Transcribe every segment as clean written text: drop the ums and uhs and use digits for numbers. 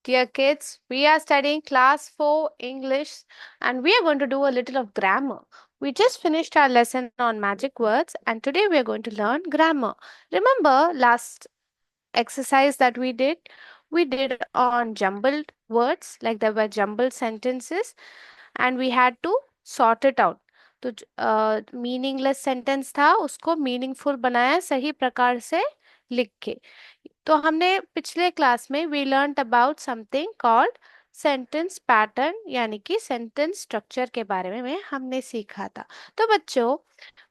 Dear kids, we are studying class 4 English and we are going to do a little of grammar. We just finished our lesson on magic words and today we are going to learn grammar. Remember last exercise that we did? We did on jumbled words, like there were jumbled sentences and we had to sort it out. तो meaningless sentence था, उसको meaningful बनाया सही प्रकार से लिख के। तो हमने पिछले क्लास में we learn about something called sentence pattern, यानी कि सेंटेंस स्ट्रक्चर के बारे में हमने सीखा था। तो बच्चों,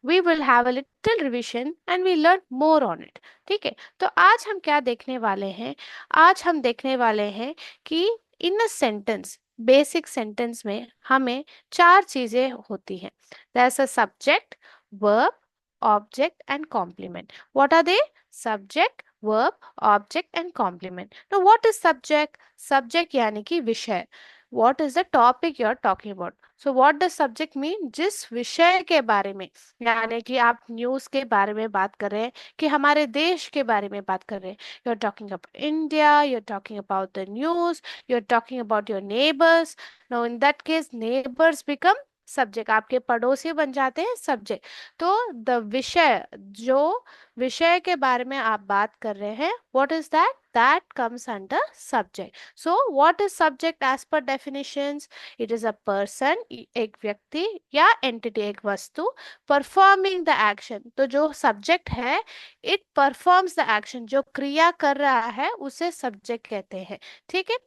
we will have a little revision and we learn more on it. ठीक है, तो आज हम क्या देखने वाले हैं? आज हम देखने वाले हैं कि in a sentence, basic sentence में हमें चार चीजें होती हैं। That's a subject, verb, object and complement. What are they? Subject, verb, object and complement. Now what is subject? Subject यानी कि विषय। What is the topic you are talking about? So what does subject mean? जिस विषय के बारे में, यानी कि आप न्यूज़ के बारे में बात कर रहे हैं, कि हमारे देश के बारे में बात कर रहे हैं। You are talking about India, you are talking about the news, you are talking about your neighbors. Now in that case neighbors become subject, आपके पड़ोसी बन जाते हैं सब्जेक्ट। तो द विषय, जो विषय के बारे में आप बात कर रहे हैं, what is that? That comes under subject. So what is subject as per definitions? It is a person, एक व्यक्ति या एंटिटी, एक वस्तु, परफॉर्मिंग द एक्शन। तो जो सब्जेक्ट है, इट परफॉर्म्स द एक्शन, जो क्रिया कर रहा है उसे सब्जेक्ट कहते हैं। ठीक है।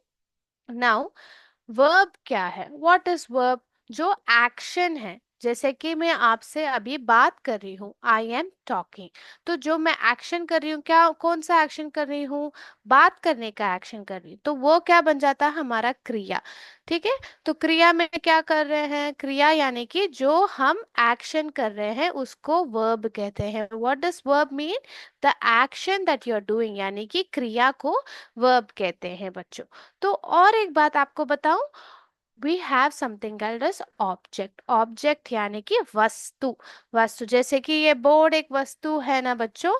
नाउ वर्ब क्या है? What is verb? जो एक्शन है, जैसे कि मैं आपसे अभी बात कर रही हूँ, आई एम टॉकिंग। तो जो मैं एक्शन कर रही हूँ, क्या, कौन सा एक्शन कर रही हूँ? बात करने का एक्शन कर रही हूँ, तो वो क्या बन जाता है? हमारा क्रिया। ठीक है। तो क्रिया में क्या कर रहे हैं? क्रिया यानी कि जो हम एक्शन कर रहे हैं उसको वर्ब कहते हैं। What does verb mean? The action that you are doing, यानी कि क्रिया को वर्ब कहते हैं बच्चों। तो और एक बात आपको बताऊं, we have something called as object. Object यानी कि वस्तु। वस्तु, जैसे कि ये बोर्ड एक वस्तु है ना बच्चों।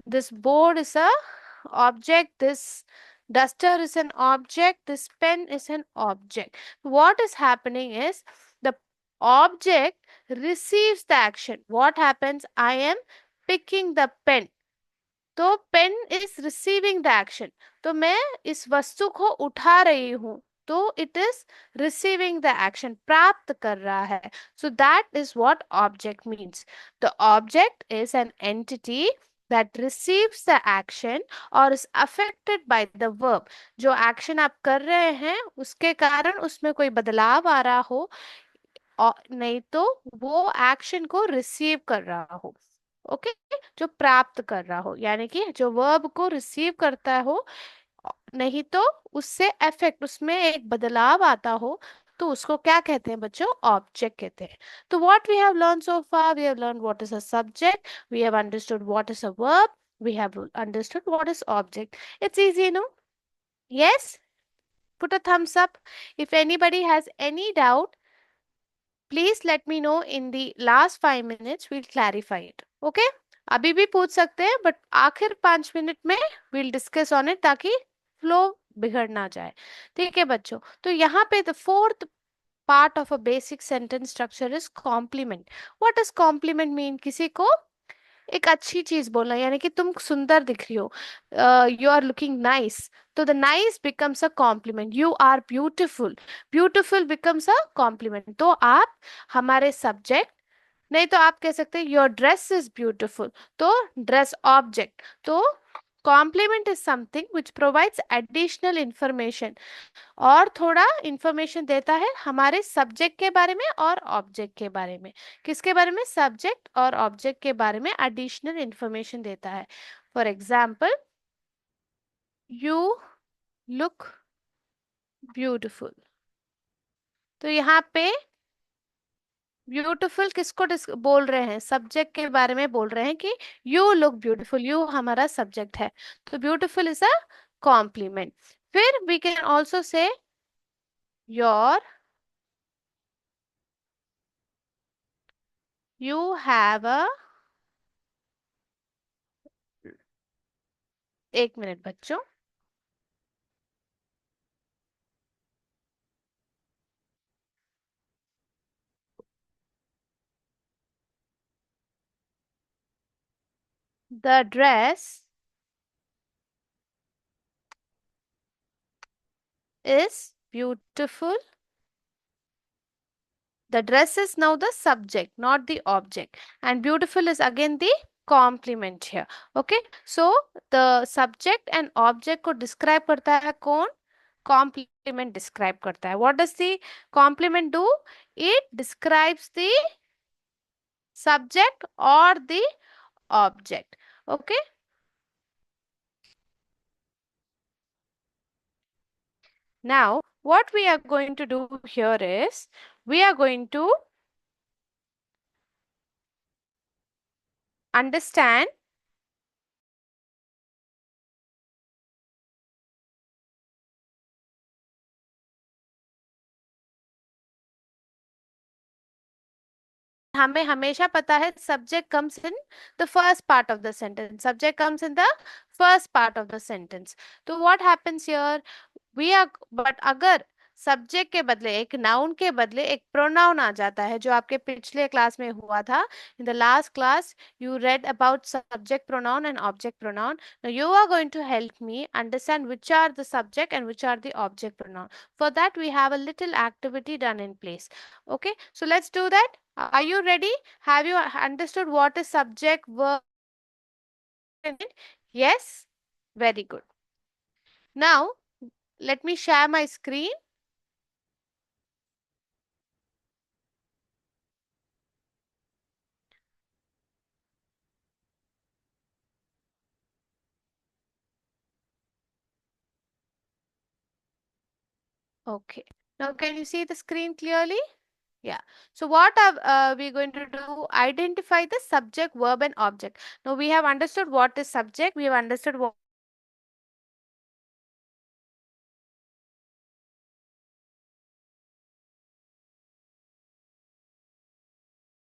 This board is a object, this duster is an object, this pen is an object. What is happening is the object receives the action. What happens? I am picking the pen, तो pen is receiving the action. तो मैं इस वस्तु को उठा रही हूं, तो it is receiving the action, प्राप्त कर रहा है। So that is what object means. The object is an entity that receives the action or is affected by the verb। जो एक्शन आप कर रहे हैं उसके कारण उसमें कोई बदलाव आ रहा हो, और नहीं तो वो एक्शन को रिसीव कर रहा हो। ओके। जो प्राप्त कर रहा हो, यानी कि जो वर्ब को रिसीव करता हो, नहीं तो उससे इफेक्ट, उसमें एक बदलाव आता हो, तो उसको क्या कहते हैं बच्चों? ऑब्जेक्ट कहते हैं। तो what we have learn so far? We have learn what is a subject, we have understood what is a verb, we have understood what is object. It's easy, no? Yes? Put a thumbs up if anybody has any doubt. Please let me know in the last 5 minutes. We'll clarify it. Okay? अभी भी पूछ सकते हैं, but आखिर 5 minute में we'll discuss on it, ताकि flow बिगड़ ना जाए। ठीक है बच्चों, तो यहाँ पे the fourth part of a basic sentence structure is complement. What is complement mean? किसी को एक अच्छी चीज बोलना, यानी कि तुम सुंदर दिख रही हो, यू आर लुकिंग नाइस, तो the nice becomes a complement. You are beautiful, beautiful becomes a complement. तो आप हमारे सब्जेक्ट, नहीं तो आप कह सकते हैं योर ड्रेस इज ब्यूटिफुल, तो ड्रेस ऑब्जेक्ट। तो complement is something which provides additional information, और थोड़ा इंफॉर्मेशन देता है हमारे सब्जेक्ट के बारे में और ऑब्जेक्ट के बारे में। किसके बारे में? सब्जेक्ट और ऑब्जेक्ट के बारे में एडिशनल इंफॉर्मेशन देता है। For example, you look beautiful. तो यहाँ पे ब्यूटिफुल किसको बोल रहे हैं? सब्जेक्ट के बारे में बोल रहे हैं कि यू लुक ब्यूटिफुल, यू हमारा सब्जेक्ट है, तो ब्यूटिफुल इज अ कॉम्प्लीमेंट। फिर we can also say your, you have a, एक मिनट बच्चों, The dress is beautiful. The dress is now the subject, not the object. And beautiful is again the complement here. Okay. So the subject and object को describe करता है कौन? Complement describe करता है. What does the complement do? It describes the subject or the object. Okay. Now, what we are going to do here is we are going to understand हमें हमेशा पता है subject comes in the first part of the sentence. Subject comes in the first part of the sentence. तो what happens here? We are but अगर subject के बदले एक noun के बदले एक प्रोनाउन आ जाता है जो आपके पिछले क्लास में हुआ था in the last class you read about subject pronoun and object pronoun. Now you are going to help me understand which are the subject and which are the object pronoun. For that we have a little activity done in place. Okay, so let's do that. Are you ready? Have you understood what is subject, verb in it? Yes, very good. Now let me share my screen. Okay. Now, can you see the screen clearly? Yeah. So, what are we going to do? Identify the subject, verb, and object. Now, we have understood what is subject. We have understood what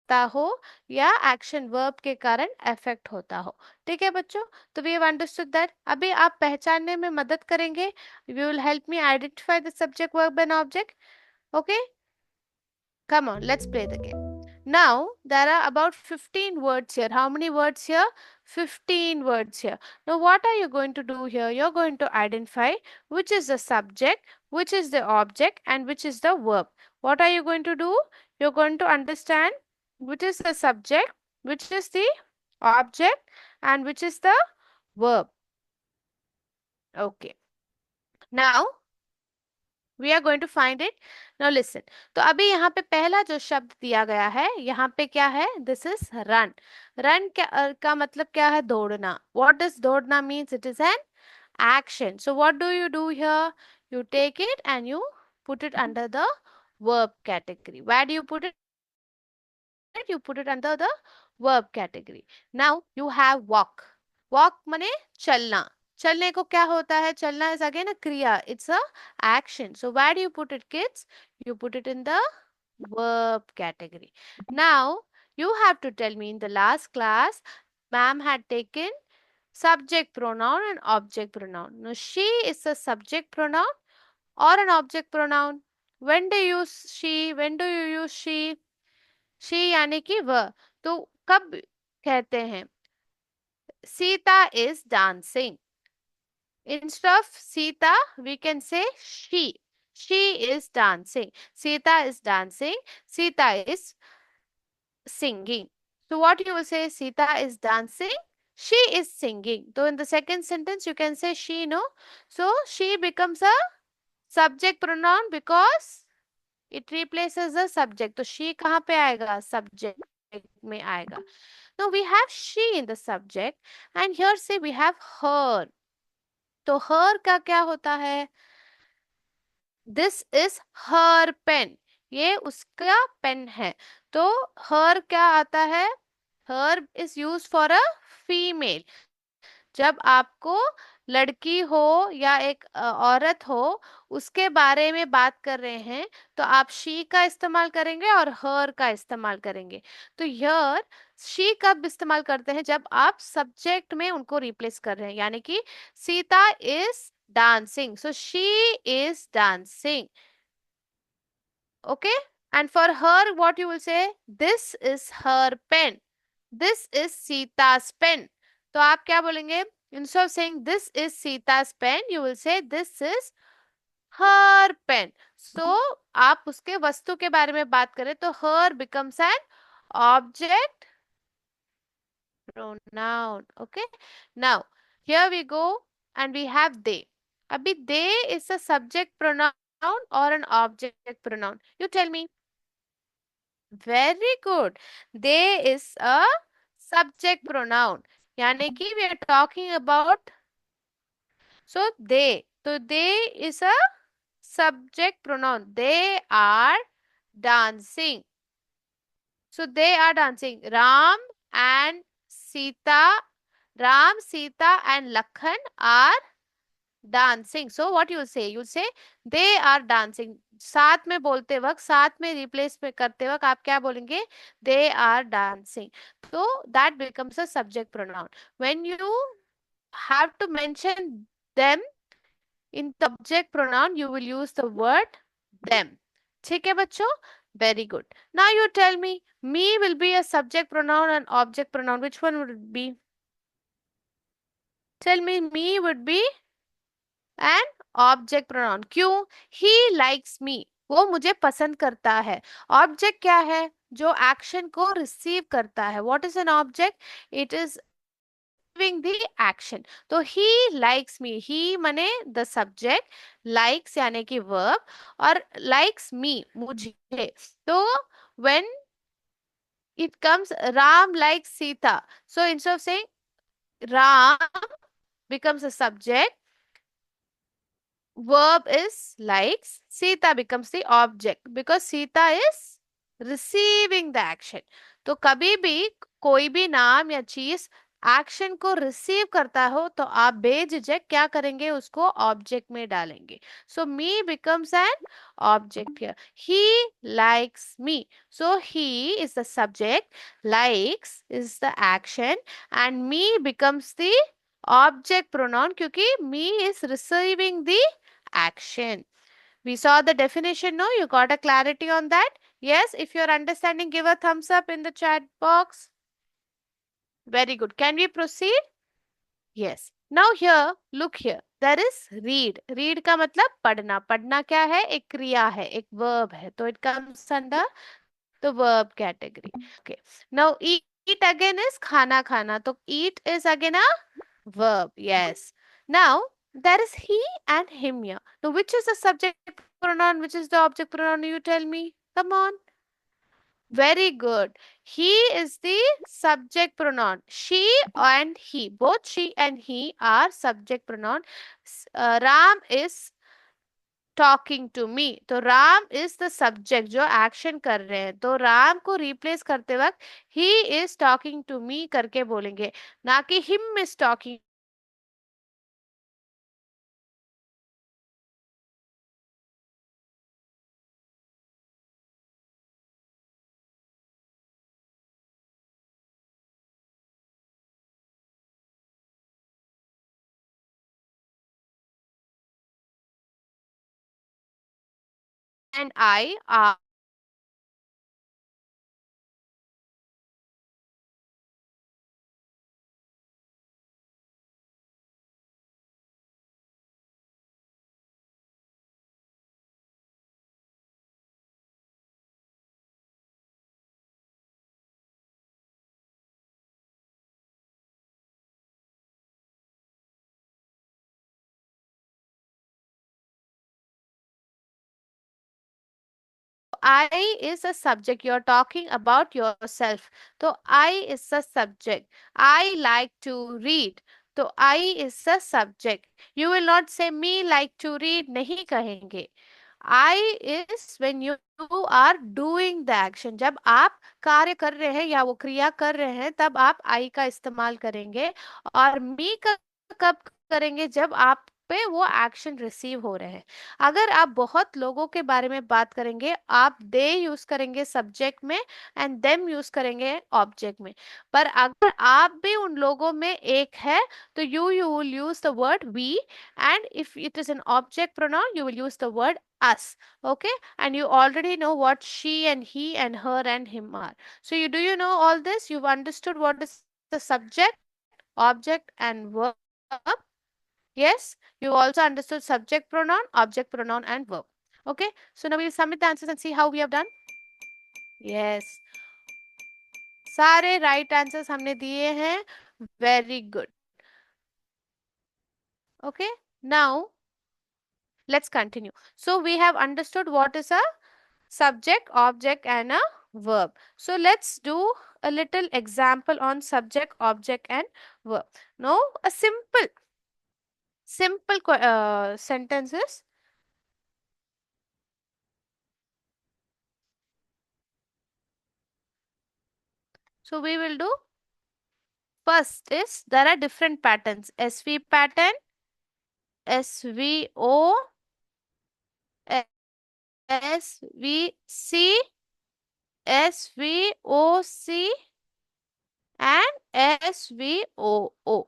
होता हो या action verb के कारण effect होता हो. ठीक है बच्चों. तो वी हैव अंडरस्टूड दैट. अभी आप पहचानने में मदद करेंगे. You will help me identify the subject, verb, and object. Okay. Come on, let's play the game. Now, there are about 15 words here. How many words here? 15 words here. Now, what are you going to do here? You're going to identify which is the subject, which is the object, and which is the verb. What are you going to do? You're going to understand which is the subject, which is the object, and which is the verb. Okay. Now, we are going to find it. Now listen. तो अभी यहाँ पे पहला जो शब्द दिया गया है यहाँ पे क्या है? This is run. रन का मतलब क्या है? दौड़ना. व्हाट डज दौड़ना means? It is N action. So what do you do here? You take it and you put it under the verb category. Where do you put it? You put it under the verb category. Now you have walk. Walk माने चलना. चलने को क्या होता है? चलना is again a kriya. It's a action. So where do you put it, kids? You put it in the verb category. Now you have to tell me, in the last class ma'am had taken subject pronoun and object pronoun. Now she is a subject pronoun or an object pronoun. When do you use she? When do you use she? She यानी कि वह. तो कब कहते हैं? Sita is dancing. Instead of Sita we can say she is dancing. Sita is dancing. Sita is singing. So what you will say? Sita is dancing, she is singing. So in the second sentence you can say she, no? So she becomes a subject pronoun because it replaces the subject. तो she कहाँ पे आएगा? Subject में आएगा. Now we have she in the subject and here say we have her. तो her का क्या होता है? This is her pen. ये उसका पेन है. तो her क्या आता है? Her is used for a female. जब आपको लड़की हो या एक औरत हो उसके बारे में बात कर रहे हैं तो आप शी का इस्तेमाल करेंगे और हर का इस्तेमाल करेंगे. तो हियर शी कब इस्तेमाल करते हैं? जब आप सब्जेक्ट में उनको रिप्लेस कर रहे हैं. यानी कि Sita is dancing, so she is dancing. Okay. And for her what you will say? This is her pen. This is Sita's pen. तो आप क्या बोलेंगे? Instead of saying this is Sita's pen, you will say this is her pen. So आप उसके वस्तु के बारे में बात करें तो her becomes an object pronoun. Okay. Now, here we go and we have they. Abhi they is a subject pronoun or an object pronoun? You tell me. Very good. They is a subject pronoun. यानी कि we are talking about, so they. So they is a subject pronoun. They are dancing. So they are dancing. And Sita, Ram, Sita and Lakhan are dancing. So what you say? You say they are dancing. साथ में बोलते वक्त, साथ में replace में करते वक्त आप क्या बोलेंगे? They are dancing. So that becomes a subject pronoun. When you have to mention them in the object pronoun, you will use the word them. ठीक है बच्चों? Very good. Now you tell me will be a subject pronoun and object pronoun. Which one would it be? Tell me would be an object pronoun. क्यों? He likes me. वो मुझे पसंद करता है. Object क्या है? जो action को receive करता है. What is an object? It is receiving the action. तो he likes me. He माने the subject, likes यानी कि verb और likes me मुझे. तो when it comes Ram likes Sita. So instead of saying Ram becomes a subject, verb is likes, Sita becomes the object because Sita is receiving the action. तो कभी भी कोई भी नाम या चीज एक्शन को रिसीव करता हो तो आप बेझिझक क्या करेंगे? उसको ऑब्जेक्ट में डालेंगे. So me becomes an object here. He likes me. So he is the subject, likes is the action and me becomes the object pronoun क्योंकि me is receiving the action. We saw the definition, no? You got a clarity on that? Yes, if you're understanding, give a thumbs up in the chat box. Very good. Can we proceed? Yes. Now here, look here. There is read. Read का मतलब पढ़ना. पढ़ना क्या है? एक क्रिया है, एक verb है. तो it comes under the verb category. Okay. Now eat again is खाना खाना. तो eat is again a verb. Yes. Now there is he and him here. Now which is the subject pronoun? Which is the object pronoun? You tell me. Come on. Very good. He is the subject pronoun. She and he. Both she and he are subject pronoun. Ram is talking to me. तो Ram is the subject जो action कर रहे हैं. तो राम को replace करते वक्त he is talking to me करके बोलेंगे, ना कि him is talking. And I are I is a subject. You're talking about yourself. So I is a subject. I like to read. तो I is a subject. You will not say me like to read. नहीं कहेंगे. I is when you are doing the action. जब आप कार्य कर रहे हैं या वो क्रिया कर रहे हैं तब आप I का इस्तेमाल करेंगे. और me का कब करेंगे? जब आप पे वो एक्शन रिसीव हो रहे हैं. अगर आप बहुत लोगों के बारे में बात करेंगे आप दे यूज करेंगे सब्जेक्ट में एंड देम यूज करेंगे ऑब्जेक्ट में. पर अगर आप भी उन लोगों में एक है तो you will use the word we, and if it is an object pronoun you will use the word us. Okay, and you already know what she and he and her and him are. So you know all this? You've understood what is the subject, object and verb. Yes, you also understood subject pronoun, object pronoun and verb. Okay, so now we'll submit the answers and see how we have done. Yes, सारे right answers हमने दिए हैं. Very good. Okay, now let's continue. So we have understood what is a subject, object and a verb. So let's do a little example on subject, object and verb. Now a simple sentences. So we will do first is there are different patterns. SV pattern, SVO, SVC, SVOC and SVOO.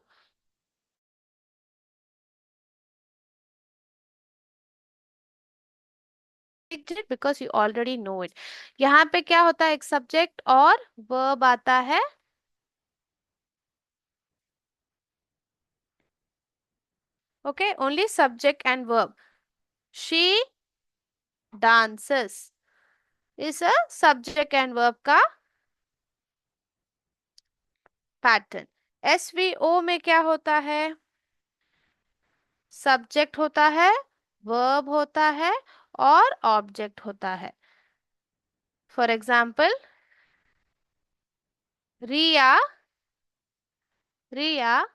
It because you already know it. यहाँ पे क्या होता है, एक subject और verb आता है. Okay, only subject and verb. She dances is a subject and verb का पैटर्न. SVO में क्या होता है, सब्जेक्ट होता है, वर्ब होता है और ऑब्जेक्ट होता है. For example, Riya Riya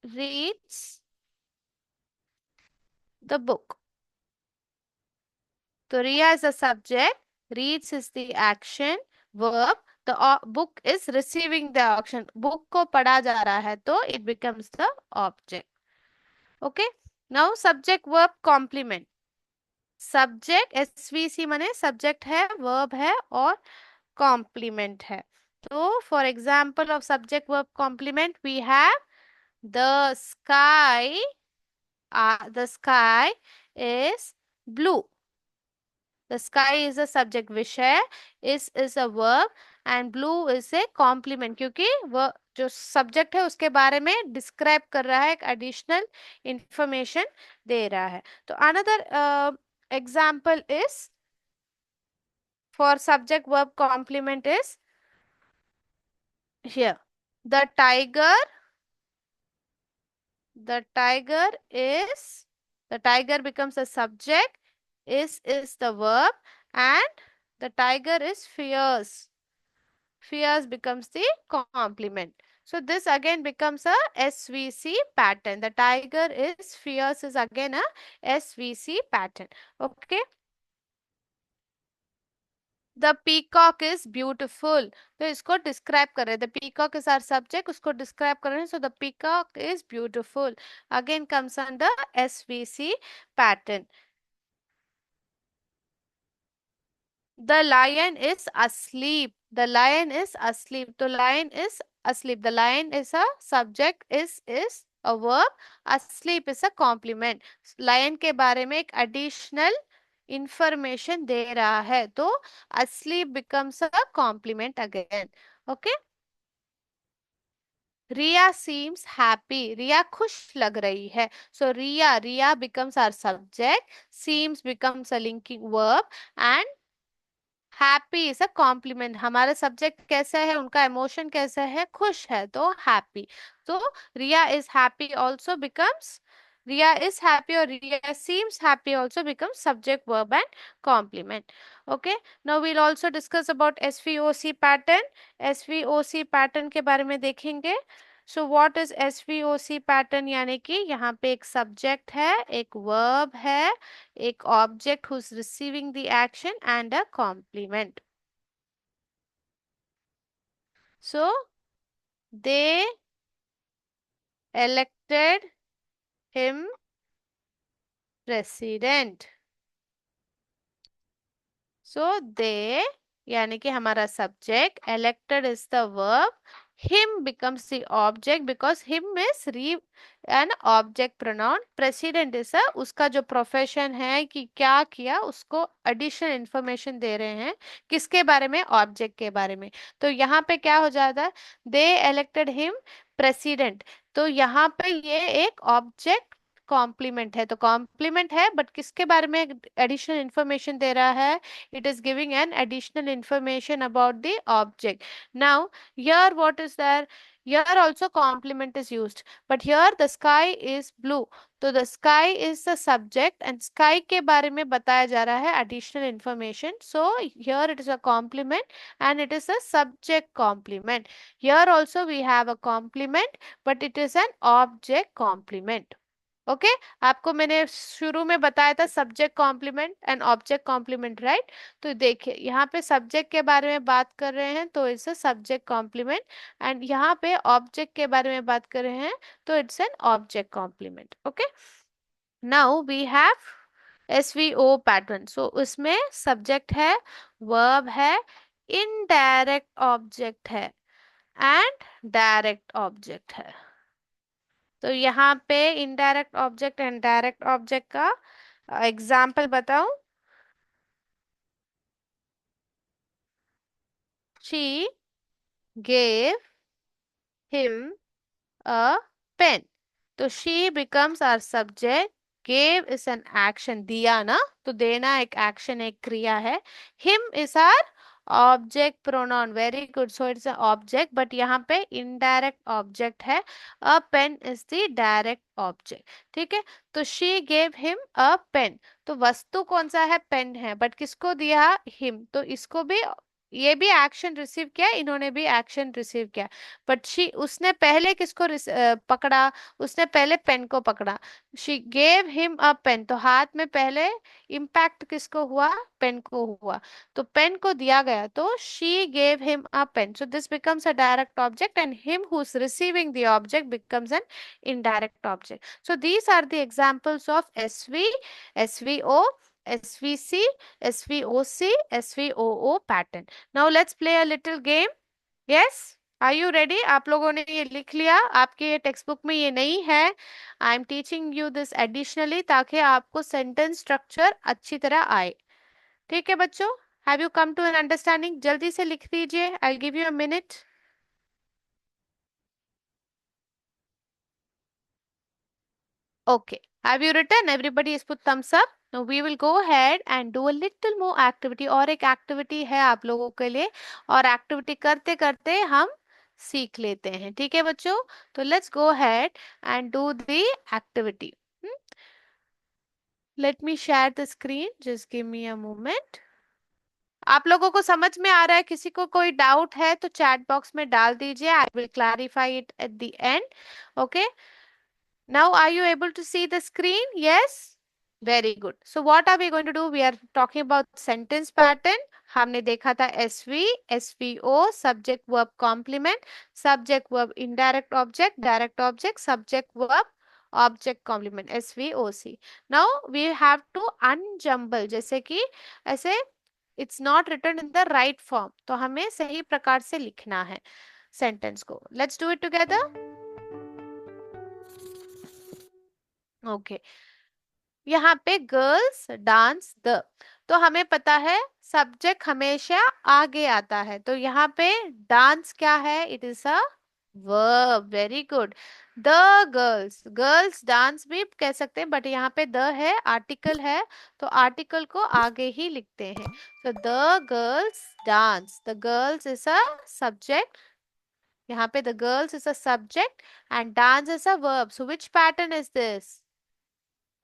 reads the book. तो रिया is the subject, reads is the action, verb, the book is receiving the action. book को पढ़ा जा रहा है तो it becomes the object. Okay, now subject verb complement. Subject SVC माने subject है, verb है और कॉम्प्लीमेंट है. तो for example of subject verb complement we have the sky. The sky is blue. The sky is a subject, विषय is a verb and blue is a complement क्योंकि वह जो सब्जेक्ट है उसके बारे में डिस्क्राइब कर रहा है, एक एडिशनल इंफॉर्मेशन दे रहा है. तो another example is for subject verb complement is here. The tiger is, the tiger becomes a subject, is the verb and the tiger is fierce. Fierce becomes the complement. So this again becomes a SVC pattern. The tiger is fierce is again a SVC pattern. Okay. The peacock is beautiful. तो इसको describe कर रहे हैं. The peacock is our subject, उसको describe कर रहे हैं. So the peacock is beautiful again comes under SVC pattern. The lion is asleep. The lion is asleep. तो lion is asleep. The lion is a subject, is a verb, asleep is a complement. Lion के बारे में एक additional information दे रहा है तो asleep becomes a complement again. Okay. Riya seems happy. रिया खुश लग रही है. So Riya becomes our subject, seems becomes a linking verb and happy is a compliment. हमारा सब्जेक्ट कैसा है, उनका इमोशन कैसा है, खुश है तो happy. तो रिया is happy also becomes, Riya is happy और रिया seems happy also becomes subject verb and complement. Okay, now we'll also discuss about SVOC pattern. SVOC pattern के बारे में देखेंगे. So what is SVOC pattern, यानी कि यहाँ पे एक सब्जेक्ट है, एक वर्ब है, एक object who's receiving the action and a complement. So they elected him president. So they यानी कि हमारा subject, elected is the verb him becomes the object because him is an object pronoun. President is a उसका जो profession है कि क्या किया उसको additional information दे रहे हैं किसके बारे में, object के बारे में. तो यहाँ पे क्या हो जाता है, they elected him president. तो यहाँ पे ये एक ऑब्जेक्ट कॉम्प्लीमेंट है. तो कॉम्प्लीमेंट है बट किसके बारे में एडिशनल इंफॉर्मेशन दे रहा है, it is giving an additional information about the object. Now here what is there, here also complement is used but here the sky is blue. तो the sky is the subject and sky के बारे में बताया जा रहा है additional information. So here it is a complement and it is a subject complement. Here also we have a complement but it is an object complement. Okay आपको मैंने शुरू में बताया था subject complement and object complement, right. तो देखिए यहाँ पे सब्जेक्ट के बारे में बात कर रहे हैं तो it's a subject complement and यहाँ पे ऑब्जेक्ट के बारे में बात कर रहे हैं तो it's an object complement. Okay now we have SVO pattern. So उसमें सब्जेक्ट है, वर्ब है, इनडायरेक्ट ऑब्जेक्ट है एंड डायरेक्ट ऑब्जेक्ट है. तो यहाँ पे indirect object and direct object का एग्जाम्पल बताऊं. She gave him a pen. तो she becomes our subject, gave is an action, दिया ना, तो देना एक एक्शन, एक क्रिया है. Him is our object pronoun, very good. So its object but यहाँ पे इनडायरेक्ट ऑब्जेक्ट है. A pen is the direct object. ठीक है, तो she gave him a pen. तो वस्तु कौन सा है, पेन है बट किसको दिया, हिम. तो इसको भी, ये भी एक्शन रिसीव किया, इन्होंने भी एक्शन रिसीव किया बट शी, उसने पहले किसको पकड़ा, उसने पहले पेन को पकड़ा. She gave him a pen, तो हाथ में पहले इम्पैक्ट किसको हुआ, पेन को हुआ. तो पेन को दिया गया तो she gave him a pen. So this becomes a direct object and him who is receiving the object becomes an indirect object. So these are the examples of SV, SVO, SVC, SVOC, SVOO pattern. Now let's play a little game. Yes, are you ready. आप लोगों ने ये लिख लिया, आपके text book में ये नहीं है. I am teaching you this additionally ताकि आपको सेंटेंस स्ट्रक्चर अच्छी तरह आए. ठीक है बच्चों, have you come to an understanding. जल्दी से लिख दीजिए, I give you a minute. Okay, have you written? Everybody has put thumbs up. Now we will go ahead and do a little more activity. और एक activity है आप लोगों के लिए, और activity करते करते हम सीख लेते हैं. ठीक है बच्चों, तो let's go ahead and do the activity. Let me share the screen. Just give me a moment. आप लोगों को समझ में आ रहा है, किसी को कोई डाउट है तो चैट बॉक्स में डाल दीजिए. I will clarify it at the end. Okay, now are you able to see the screen? Yes, very good. So what are we going to do? We are talking about sentence pattern. हमने देखा था SV, SVO, subject verb complement, subject verb indirect object, direct object, subject verb object complement, SVOC. Now we have to unjumble, जैसे कि ऐसे it's not written in the right form, तो हमें सही प्रकार से लिखना है सेंटेंस को. Let's do it together. Okay, यहाँ पे गर्ल्स डांस द, तो हमें पता है सब्जेक्ट हमेशा आगे आता है. तो यहाँ पे डांस क्या है, it is a verb. Very good. The girls, girls dance भी कह सकते हैं बट यहाँ पे द है, आर्टिकल है, तो आर्टिकल को आगे ही लिखते हैं. तो the girls dance, the girls is a subject. यहाँ पे the girls is a subject and dance is a verb. So which pattern is this?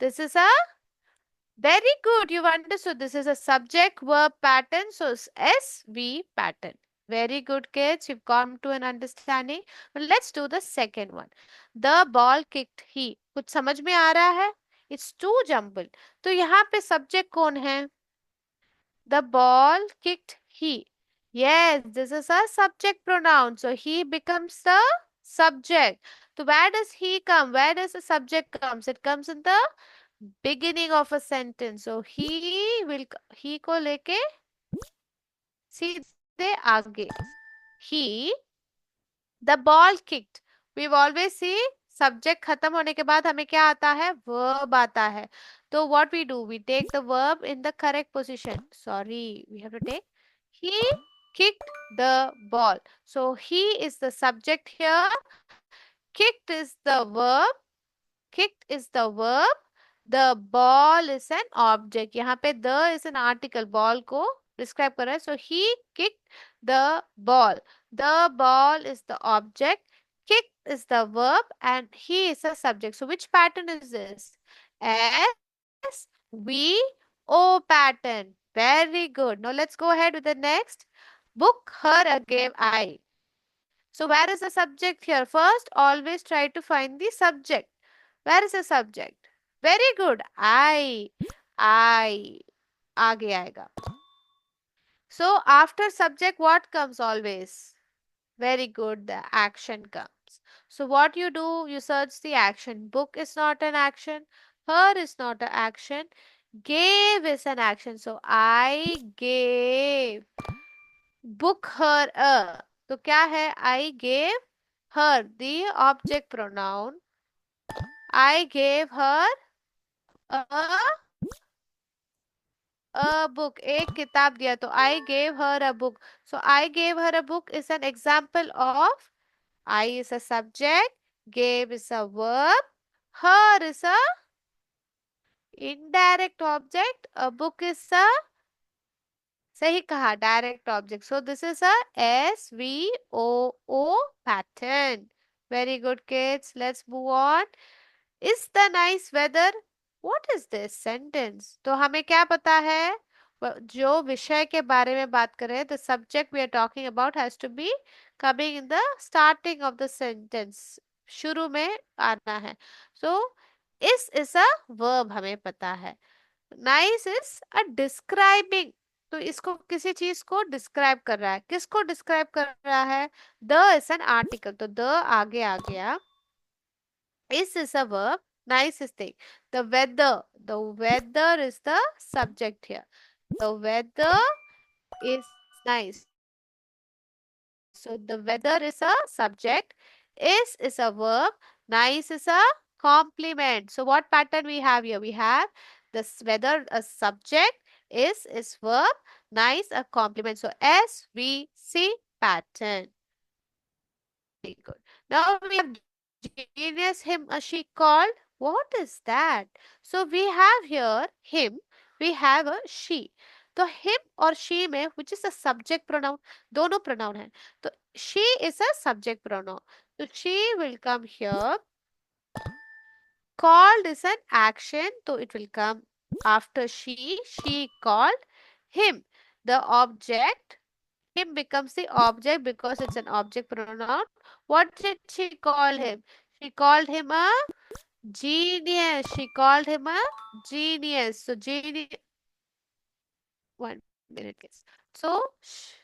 This is a, very good. You've understood. This is a subject verb pattern. So SV pattern. Very good, kids. You've come to an understanding. But let's do the second one. The ball kicked he. कुछ समझ में आ रहा है? It's too jumbled. तो यहाँ पे subject कौन है? The ball kicked he. Yes, this is a subject pronoun. So he becomes the subject. So where does he come? Where does the subject comes? It comes in the beginning of a sentence. So he will, he को लेके सीधे आगे. He The ball kicked. We've always see subject खत्म होने के बाद हमें क्या आता है? Verb आता है. तो what we do? We take the verb in the correct position. Sorry, we have to take. He kicked the ball. So he is the subject here. Kicked is the verb. Kicked is the verb. The ball is an object. यहाँ पे the is an article. Ball को describe कर रहा है. So he kicked the ball. The ball is the object. Kicked is the verb and he is a subject. So which pattern is this? SVO pattern. Very good. Now let's go ahead with the next. Book her a gave I. So where is the subject here? First, always try to find the subject. Where is the subject? Very good. I. आगे आएगा. So after subject, what comes always? Very good. The action comes. So what you do? You search the action. Book is not an action. Her is not an action. Gave is an action. So I gave. Book her a. तो क्या है? I gave her, the object pronoun. I gave her a book. एक किताब दिया तो I gave her a book. So I gave her a book is an example of I is a subject, gave is a verb, her is a indirect object, a book is a सही कहा direct object. So this is a SVOO pattern. Very good kids. Let's move on. Is the nice weather? What is this sentence? तो हमें क्या पता है? जो विषय के बारे में बात कर रहे हैं, the subject we are talking about has to be coming in the starting of the sentence. शुरू में आना है. So is a verb हमें पता है. Nice is a describing. तो इसको किसी चीज को डिस्क्राइब कर रहा है. किसको डिस्क्राइब कर रहा है? The is an article. तो the आगे आ गया. Is a verb. Nice is thing. The weather is the subject here. The weather is nice. So the weather is a subject. Is a verb. Nice is a complement. So what pattern we have here? We have this weather a subject. Is verb. Nice a complement. So SVC pattern. Very good. Now we have genius him a she called. What is that? So we have here him, we have a she. तो him और she में which is a subject pronoun, दोनों pronoun है. तो she is a subject pronoun. So she will come here. Called is an action, so it will come after she. She called him. The object, him becomes the object because it's an object pronoun. What did she call him? She called him a genius. She called him a genius. So genius. 1 minute, guys. So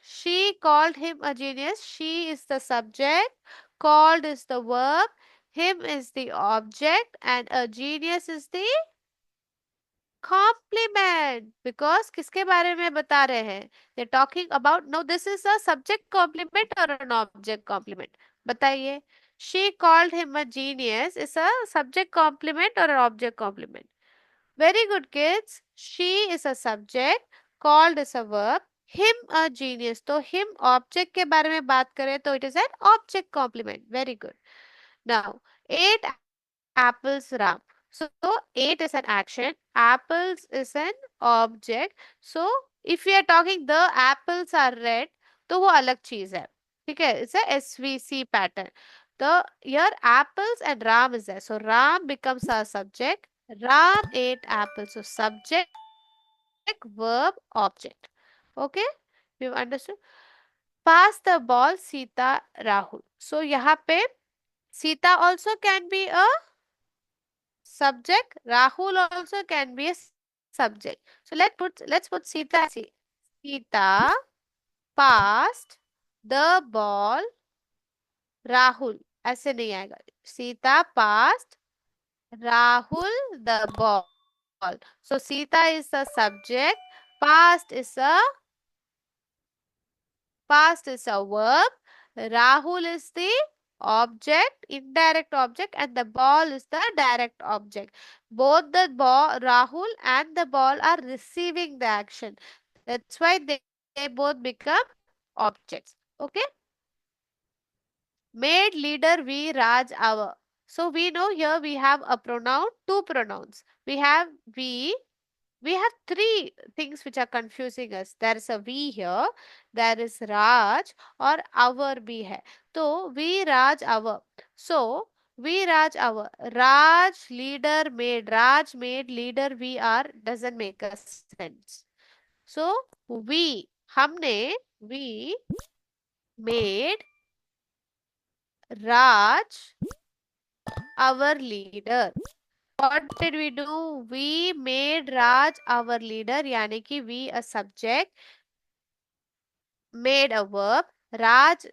she called him a genius. She is the subject. Called is the verb. Him is the object, and a genius is the compliment. Because किसके बारे में बता रहे हैं? They're talking about. No, this is a subject compliment or an object compliment. बताइए. She called him a genius is a subject compliment or an object compliment. Very good kids. She is a subject. Called is a verb. Him a genius. तो him object के बारे में बात करें तो it is an object complement. Very good. Now, 8 apples Ram. So 8 is an action. Apples is an object. So if we are talking the apples are red, तो वो अलग चीज है. ठीक है? It's a SVC pattern. The here apples and Ram is there. So Ram becomes our subject. Ram ate apples. So subject, verb, object. Okay? We've understood. Pass the ball Sita Rahul. So यहाँ पे Sita also can be a subject. Rahul also can be a subject. So let's put Sita as Sita passed the ball Rahul. ऐसे नहीं आएगा. Sita passed Rahul the ball. So Sita is the subject. Past is a verb. Rahul is the object, indirect object, and the ball is the direct object. Both the ball, Rahul and the ball are receiving the action. That's why they both become objects. Okay. Made leader we Raj our. So we know here we have a pronoun, two pronouns. We have three things which are confusing us. There is a we here, there is Raj or our भी है. So we Raj our. So we Raj our. Raj made leader we are doesn't make a sense. So we we made Raj our leader. What did we do? We made Raj our leader, यानी कि we a subject, made a verb, Raj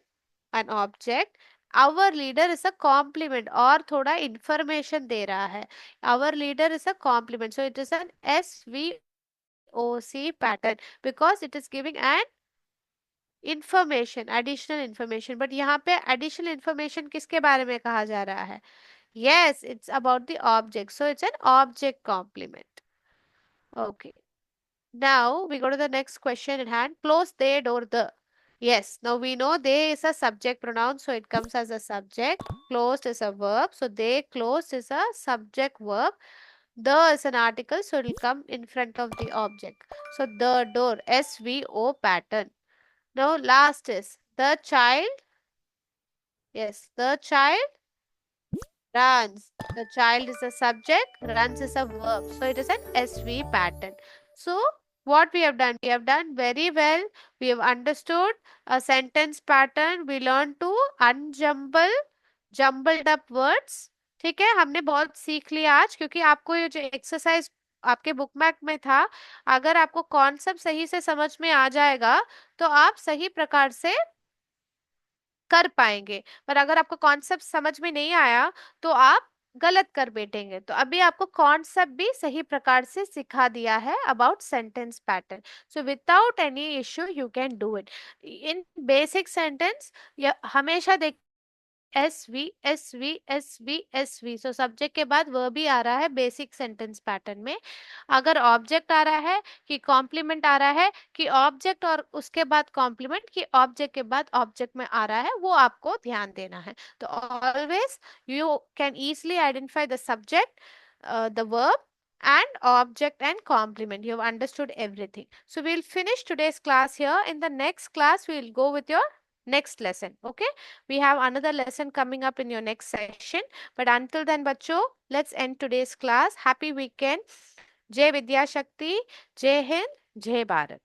an object. Our leader is a complement और थोड़ा information दे रहा है. Our leader is a complement. So it is an SVOC pattern because it is giving an information, additional information. But यहाँ पे additional information किसके बारे में कहा जा रहा है? Yes, it's about the object. So it's an object complement. Okay. Now we go to the next question at hand. Close they door the. Yes, now we know they is a subject pronoun, so it comes as a subject. Closed is a verb, so they closed is a subject verb. The is an article, so it will come in front of the object. So the door, SVO pattern. Now last is the child. Yes, the child runs. The child is a subject, runs is a verb. So it is an SV pattern. So what we have done? We have done very well. We have understood a sentence pattern. We learned to unjumble jumbled up words. ठीक है, हमने बहुत सीख लिया आज, क्योंकि आपको ये जो एक्सरसाइज आपके बुक मैप में था, अगर आपको कॉन्सेप्ट सही से समझ में आ जाएगा तो आप सही प्रकार से कर पाएंगे। पर अगर आपको कॉन्सेप्ट समझ में नहीं आया तो आप गलत कर बैठेंगे। तो अभी आपको कॉन्सेप्ट भी सही प्रकार से सिखा दिया है about sentence pattern. So without any issue you can do it in basic sentence. हमेशा देख एस वी सो सब्जेक्ट के बाद वर्ब भी आ रहा है बेसिक सेंटेंस पैटर्न में। अगर ऑब्जेक्ट आ रहा है कि कॉम्प्लीमेंट आ रहा है कि ऑब्जेक्ट और उसके बाद कॉम्प्लीमेंट कि ऑब्जेक्ट के बाद ऑब्जेक्ट में आ रहा है, वो आपको ध्यान देना है। तो always you can easily identify the subject, the verb and object and complement. You have understood everything. So we'll finish today's class here. In the next class we'll go with your next lesson. Okay, we have another lesson coming up in your next session, but until then bachcho, let's end today's class. Happy weekend. Jai Vidya Shakti. Jai Hind. Jai Bharat.